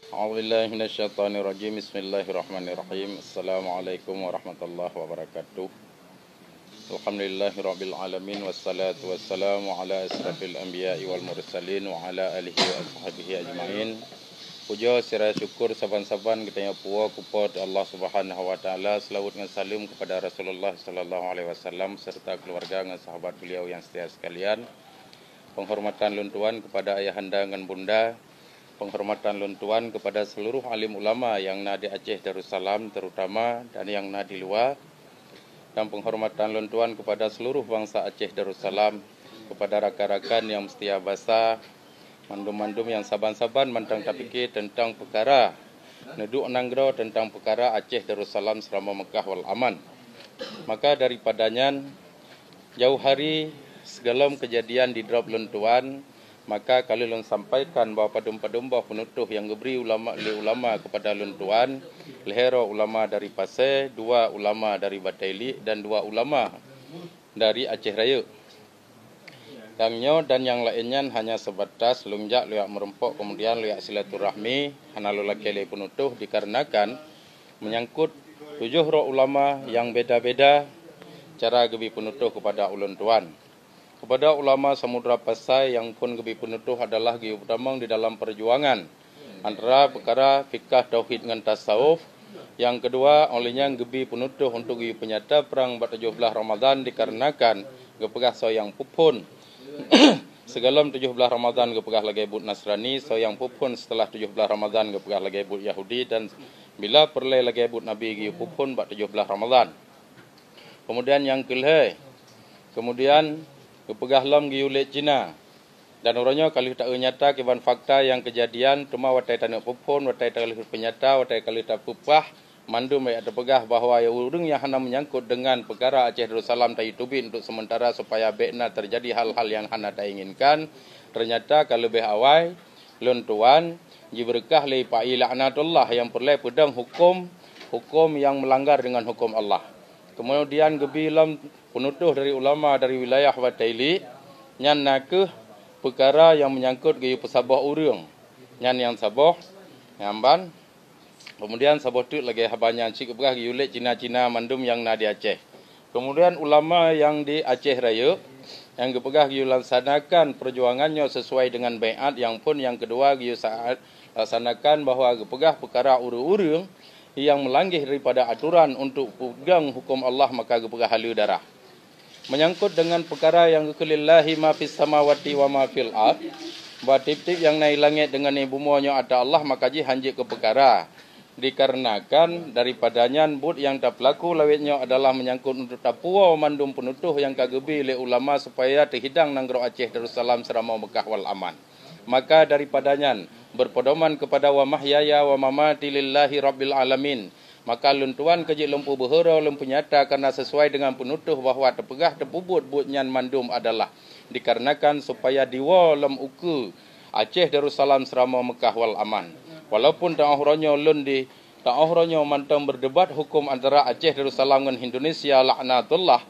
A'udzubillahi minasyaitonirrajim. Bismillahirrahmanirrahim. Assalamualaikum warahmatullahi wabarakatuh. Alhamdulillahirabbil alamin wassalatu wassalamu ala asrafil anbiya'i wal mursalin wa ala alihi wa sahbihi ajmain. Puja sira syukur saban-saban kita yang puwa kepada Allah Subhanahu wa taala, selawat dan salam kepada Rasulullah sallallahu alaihi wasallam serta keluarga dan sahabat beliau yang setia sekalian. Penghormatan luntuan kepada ayahanda dan bunda. Penghormatan luntuan kepada seluruh alim ulama yang na di Aceh Darussalam terutama dan yang na di luar. Dan penghormatan luntuan kepada seluruh bangsa Aceh Darussalam, kepada rakan-rakan yang setia basa, mandum-mandum yang saban-saban mantang tapikir tentang perkara neduk nanggro tentang perkara Aceh Darussalam selama Mekah wal aman. Maka daripadanya jauh hari segala kejadian di drop luntuan, maka kalau lun sampaikan bahawa padum-padum bahawa penutuh yang diberi ulama kepada luntuan, lehero ulama dari Pasir, 2 ulama dari Bataili dan 2 ulama dari Aceh Raya. Dan yang lainnya hanya sebatas lungjak liak merempok kemudian liak silaturahmi hana lelaki penutuh dikarenakan menyangkut 7 roh ulama yang beda-beda cara gebi penutuh kepada ulun tuan. Kepada ulama Samudra Pasai yang pun gebi penutuh adalah gebi utama di dalam perjuangan antara perkara fikah tauhid dengan tasawuf. Yang kedua olehnya gebi penutuh untuk gebi penyata perang 17 Ramadan dikarenakan gepegah so yang pupun segalam 17 Ramadan gepegah lagi but Nasrani, so yang pupun setelah 17 Ramadan gepegah lagi but Yahudi, dan bila perlai lagi but Nabi gebi pupun 17 Ramadan. Kemudian yang kelih kemudian kepegah lam giulet Cina. Dan orangnya kalau tak nyata kiban fakta yang kejadian cuma watai tanah pupun, watai kali penyata, watai kali tak pupah, mandum yang terpegah bahawa ya urang yang hana menyangkut dengan perkara Aceh Darussalam tak itubin untuk sementara supaya bekna terjadi hal-hal yang hana tak inginkan. Ternyata kalau lebih awal luntuan jiberkah li pa'i laknatullah yang perlu pedang hukum yang melanggar dengan hukum Allah. Kemudian gebilam penutuh dari ulama dari wilayah Bataili nyan nakeh perkara yang menyangkut gaya pesabah urang. Nyan yang sabah ngamban. Kemudian sabah tu lagi habanya cik begah yulet Cina-Cina mandum yang na di Aceh. Kemudian ulama yang di Aceh Raya yang gepegah giu laksanakan perjuangannya sesuai dengan baiat, yang pun yang kedua giu saat laksanakan bahawa gepegah perkara urang yang melanggar daripada aturan untuk pegang hukum Allah, maka gepegah halu darah. Menyangkut dengan perkara yang kelillahi ma fis samawati wa ma fil ard, bahawa tip-tip yang naik langit dengan bumunya ada Allah, maka ji hanjik ke perkara dikarenakan daripadanya but yang tak pelaku lawitnya adalah menyangkut untuk tapua mandum penutuh yang kagebi oleh ulama supaya terhidang nanggro Aceh Darussalam selama Mekah wal aman. Maka daripadanya berpedoman kepada wa mahyaya wa mamati lillahi rabbil alamin. Maka luntuan kejik lempu berhera lempu nyata karena sesuai dengan penutuh bahawa terpegah terpubut butnyan mandum adalah dikarenakan supaya diwa lem uku Aceh Darussalam selama Mekah wal aman. Walaupun ta'ahronyo lundi ta'ahronyo mantang berdebat hukum antara Aceh Darussalam dengan Indonesia laknatullah.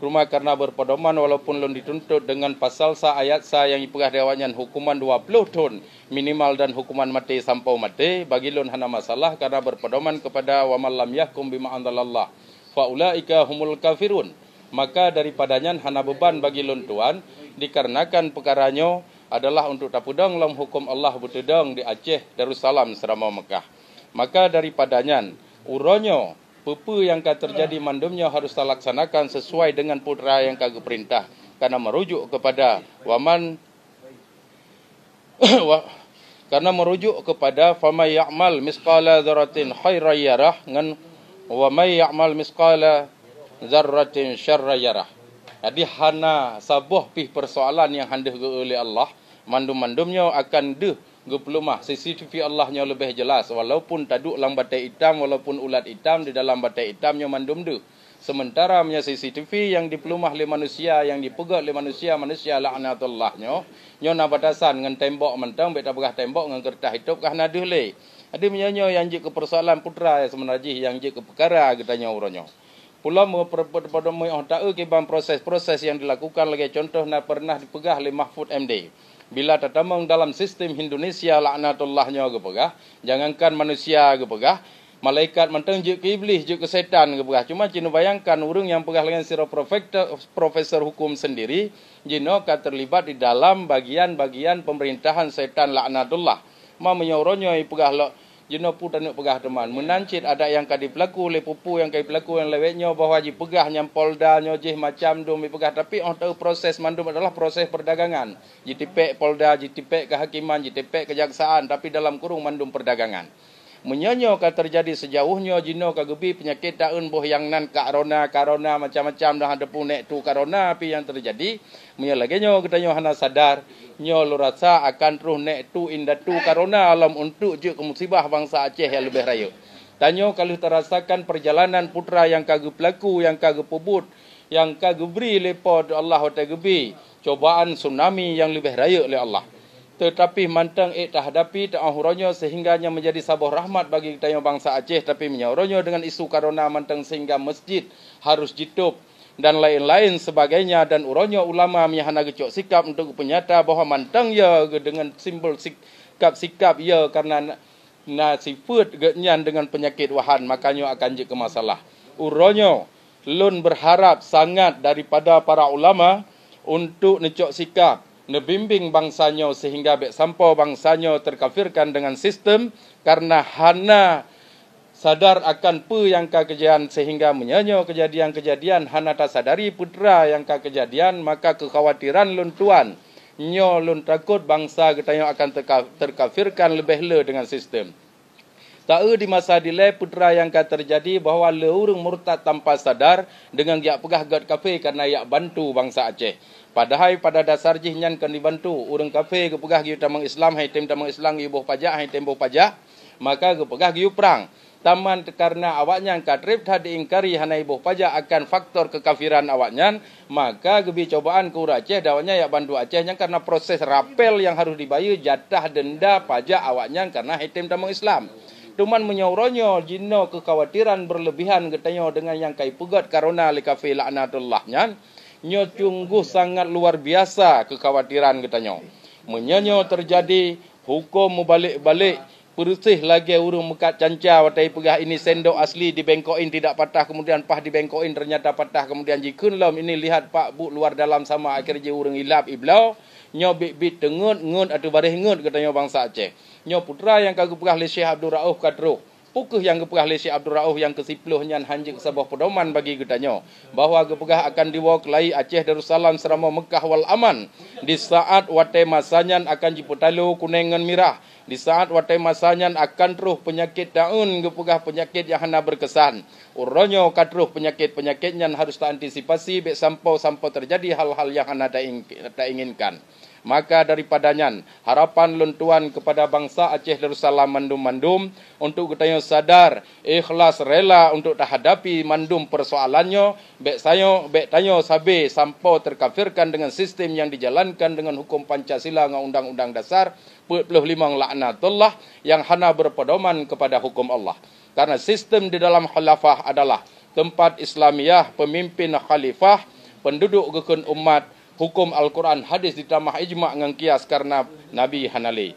Cuma karena berpedoman walaupun lun dituntut dengan pasal sa ayat sa yang ipegah dewanyan hukuman 20 tahun minimal dan hukuman mati sampai mati, bagi lun hana masalah karena berpedoman kepada wa man lam yahkum bima anzalallah fa ulaika humul kafirun. Maka daripadanya hana beban bagi lun tuan dikarenakan perkaranya adalah untuk tapudang lam hukum Allah betudang di Aceh Darussalam selama Mekah. Maka daripadanya uronyo pepe yang akan terjadi mandumnya harus terlaksanakan sesuai dengan putra yang kagak perintah, karena merujuk kepada waman karena merujuk kepada famay ya'mal misqala dzarratin khairan yarah ngan wa may ya'mal misqala dzarratin syarran yarah. Jadi hana sabuh pih persoalan yang handeh oleh Allah, mandum-mandumnya akan deh geplumah CCTV Allahnya lebih jelas, walaupun taduk dalam batai hitam, walaupun ulat hitam di dalam batai hitamnya mandum deh. Sementara punya CCTV yang diplumah oleh manusia, yang dipegat oleh manusia laknatullahnya nyo na batasan dengan tembok mentang beta begah tembok dengan kertas hidup kah na deh le. Ada menyanyo yang je ke persoalan putra ya sebenarnya yang je ke perkara katanya uronyo. Pula pada mai tak ke proses-proses yang dilakukan lagi contoh na pernah dipegang oleh Mahfud MD. Bila tatamang dalam sistem Indonesia laknatullahnya ke pegah, jangankan manusia ke pegah, malaikat manteng juk ke iblis, juk ke setan ke pegah. Cuma cina bayangkan urang yang pegah dengan sira profesor hukum sendiri, jino ka terlibat di dalam bagian-bagian pemerintahan setan laknatullah. Ma menyoronyo pegah lo jino putan pegah teman menancit ada yang kadi pelaku le pupu yang kadi pelaku yang lewetnya bahwa ji pegah nyam polda nyojih macam dum pegah, tapi tahu proses mandum adalah proses perdagangan. Ji tipek polda, ji tipek kehakiman, ji tipek kejaksaan, tapi dalam kurung mandum perdagangan. Menyonyo ka terjadi sejauhnya jino ka gebi penyakit daun boh yang nan corona macam-macam dah ada pun nek tu corona api yang terjadi menyo lagi nyo kita nyo hana sadar nyo lu rasa akan terus nek tu inda tu corona alam untuk je musibah bangsa Aceh yang lebih raya. Tanyo kalau terasakan perjalanan putra yang kagep pelaku yang kagep pebut yang kagep beri lepo Allah ta gebi cobaan tsunami yang lebih raya oleh Allah. Tetapi mantang tak hadapi tak ahuronyo sehingganya menjadi sabuh rahmat bagi kita yang bangsa Aceh, tapi menyoronyo dengan isu corona mantang sehingga masjid harus ditutup dan lain-lain sebagainya, dan uronyo ulama miyahana gecok sikap untuk penyata bahwa mantang ya dengan simbol sikap ya karena sifat genyan dengan penyakit wahan makanya akan je ke masalah. Uronyo lun berharap sangat daripada para ulama untuk necok sikap nebimbing bangsanya sehingga bek sampau bangsanya terkafirkan dengan sistem karena hana sadar akan pe yang kejadian sehingga menyanyo kejadian-kejadian hana tak sadari putra yang kejadian, maka kekhawatiran lun tuan nyo lun takut bangsa kita yang akan terkafirkan lebih le dengan sistem. Tak di masa dilai putra yang terjadi bahawa le urang murtad tanpa sadar dengan yak pegah god kafe karena yak bantu bangsa Aceh. Padahal pada dasar jihnyan kan dibantu urang kafe ke pegah giu tamang Islam hai tem tamang Islam giu boh pajak hai tem boh pajak, maka ke pegah giu perang. Taman karena awaknya katrip tadi ingkari hanai boh pajak akan faktor kekafiran awaknya, maka gebi cobaan ke urang Aceh dawanya yak bantu Aceh yang karena proses rapel yang harus dibayar jatah denda pajak awaknya karena hai tem tamang Islam. Tuman menyauronyo jino kekhawatiran berlebihan getanyo dengan yang kai pegat karena likafi laknatullahnya. Nyo sungguh sangat luar biasa kekhawatiran getanyo. Menyanyo terjadi hukum membalik-balik bersih lagi urung mekat canca watai pegah ini sendok asli dibengkokin tidak patah kemudian pah dibengkokin ternyata patah kemudian jikun lam ini lihat pak bu luar dalam sama akhir je urung ilap iblau nyo bit tengut atau barih ngut getanyo bangsa Aceh. Nyo putra yang kagep pegah le Syekh Abdul Rauf kadro pukuh yang gepegah le Syekh Abdul Rauf yang ke-10 nyan hanjik sebuah pedoman bagi getanyo bahawa gepegah akan dibawa ke lai Aceh Darussalam serama Mekah wal aman di saat watai masanyan akan jiputalu kunengan mirah, di saat watai masanyan akan terus penyakit daun gepegah penyakit yang hana berkesan uronyo kadruh penyakit-penyakit yang harus terantisipasi bek sampau terjadi hal-hal yang hana tak inginkan. Maka daripadanya harapan luntuan kepada bangsa Aceh Darussalam mandum-mandum untuk kita sadar ikhlas rela untuk terhadapi mandum persoalannya bek tanyo sabe sampau terkafirkan dengan sistem yang dijalankan dengan hukum Pancasila dengan undang-undang dasar 45 laknatullah yang hana berpedoman kepada hukum Allah. Karena sistem di dalam khilafah adalah tempat Islamiyah, pemimpin khalifah, penduduk gekun umat, hukum Al-Quran, hadis ditambah ijma' dengan kias karena Nabi Hanali.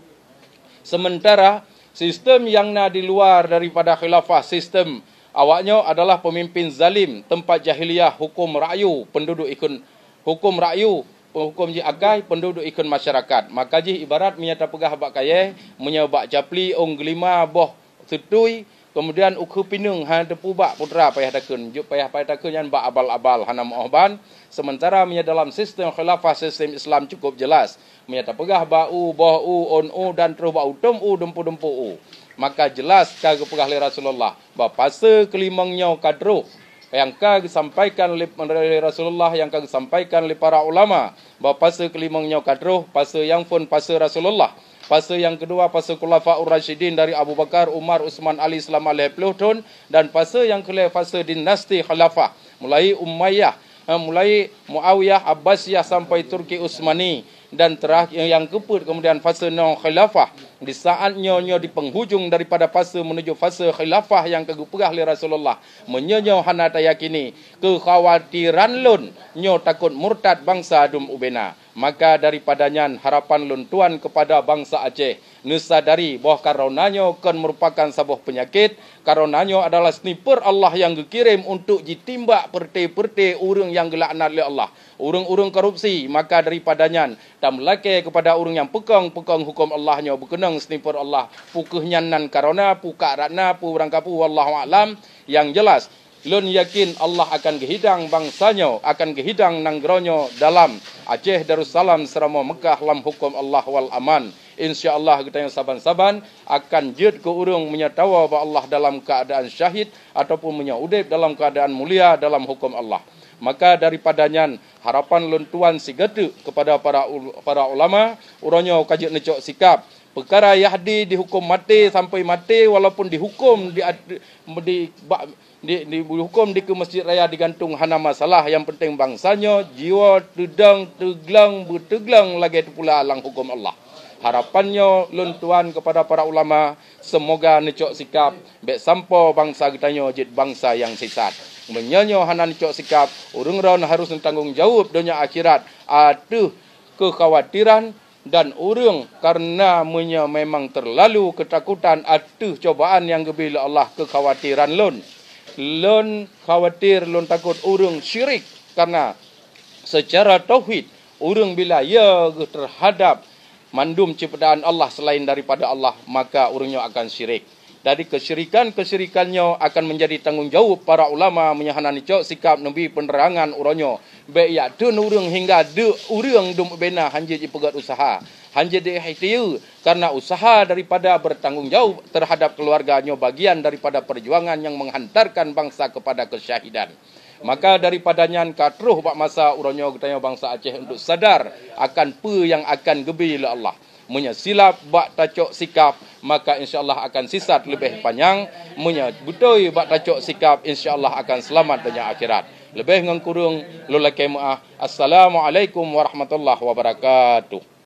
Sementara sistem yang di luar daripada khilafah, sistem awaknya adalah pemimpin zalim, tempat jahiliyah, hukum ra'yu, penduduk ikun hukum ra'yu, hukum ji agai, penduduk ikun masyarakat. Maka ji ibarat menyata pegah bak kaya, menyabak japli, ong gelima, boh setui, kemudian ukhu pinung han tepu bak putra payah takun juk payah takun yang bak abal-abal hana mohban. Sementara dalam sistem khilafah, sistem Islam cukup jelas menyata pegah bau boh on dan terus bau tum dempu u. Maka jelas kagak pegah le Rasulullah bapase kelimangnya kadruh yang kagak disampaikan oleh Rasulullah, yang kagak disampaikan oleh para ulama bapase kelimangnya kadruh pase yang pun pase Rasulullah. Fase yang kedua, fase Khulafaur Rasyidin dari Abu Bakar, Umar, Utsman, Ali selama 50 tahun. Dan fase yang kelima, fase dinasti Khilafah. Mulai Umayyah, mulai Muawiyah, Abbasiyah sampai Turki Utsmani. Dan terakhir yang keempat, kemudian fase non Khilafah. di saatnya di penghujung daripada fase menuju fase khilafah yang kegupegah oleh Rasulullah, menyenyo hana tayakini kekhawatiran lun nyo takut murtad bangsa dum ubena. Maka daripadanya harapan lun tuan kepada bangsa Aceh, nusadari bahawa karonanya kan merupakan sebuah penyakit, karonanya adalah sniper Allah yang dikirim untuk ditimbak perte-perte urang yang gelaknat oleh Allah, urang-urang korupsi. Maka daripadanya tam lake kepada urang yang pekang hukum Allahnya berkenang sniper Allah pukuhnya nan karona puka ratna pu urang kapu wallahu alam. Yang jelas lun yakin Allah akan gehidang bangsanya, akan gehidang nanggeronyo dalam Aceh Darussalam serama Mekah lam hukum Allah wal aman. InsyaAllah kita yang saban-saban akan jid ke urung menyatawa bahawa Allah dalam keadaan syahid ataupun menyaudib dalam keadaan mulia dalam hukum Allah. Maka daripadanya harapan lun tuan sigatu kepada para ulama, uronyo kajik necok sikap perkara Yahdi dihukum mati sampai mati, walaupun dihukum dihukum di ke Masjid Raya digantung hana masalah. Yang penting bangsanya jiwa teglang berteglang lagi itu pula lang hukum Allah. Harapannya lun tuan kepada para ulama, semoga necok sikap bek sampo bangsa kitanya jid bangsa yang sesat. Menyanyo hana necok sikap urang-urang harus tanggung jawab dunia akhirat. Aduh kekhawatiran dan urang karena memang terlalu ketakutan, aduh cobaan yang gebila Allah, kekhawatiran lun khawatir, lun takut urang syirik, karena secara tauhid urang bila ia terhadap mandum ciptaan Allah selain daripada Allah, maka urangnya akan syirik. Dari kesyirikannya akan menjadi tanggungjawab para ulama menyahanani cok sikap nabi penerangan uronyo baik ya dun urang hingga de urang dum bena hanje pegat usaha hanje de ihtiu karena usaha daripada bertanggungjawab terhadap keluarganya bagian daripada perjuangan yang menghantarkan bangsa kepada kesyahidan. Maka daripadanya katruh bak masa uronyo getanya bangsa Aceh untuk sadar akan apa yang akan gebi oleh Allah. Silap bak tacok sikap, maka insyaAllah akan sisat lebih panjang. Butoi bak tacok sikap, insyaAllah akan selamat dunia akhirat. Lebih ngangkurung lulakai maaf. Assalamualaikum warahmatullahi wabarakatuh.